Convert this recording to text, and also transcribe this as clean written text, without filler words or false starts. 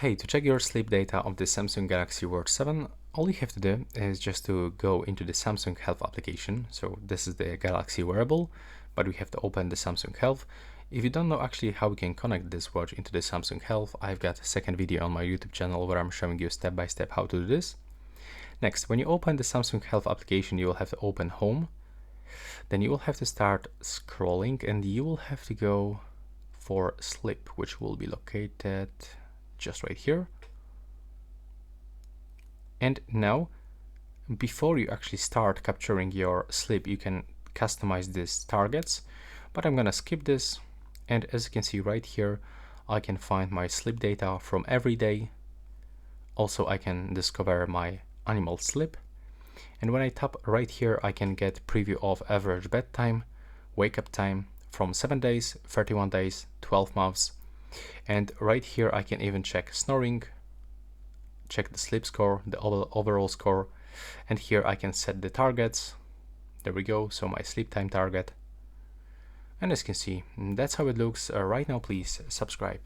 Hey, to check your sleep data of the Samsung Galaxy Watch 7, all you have to do is just to go into the Samsung Health application. So this is the Galaxy wearable, but we have to open the Samsung Health. If you don't know actually how we can connect this watch into the Samsung Health, I've got a second video on my YouTube channel where I'm showing you step by step how to do this. Next, when you open the Samsung Health application, you will have to open Home. Then you will have to start scrolling and you will have to go for Sleep, which will be located just right here. And now, before you actually start capturing your sleep, you can customize these targets, but I'm gonna skip this. And as you can see right here, I can find my sleep data from every day. Also, I can discover my animal sleep. And when I tap right here, I can get preview of average bedtime, wake up time from 7 days, 31 days, 12 months. And right here, I can even check snoring, check the sleep score, the overall score. And here I can set the targets. There we go. So my sleep time target. And as you can see, that's how it looks. Right now, please subscribe.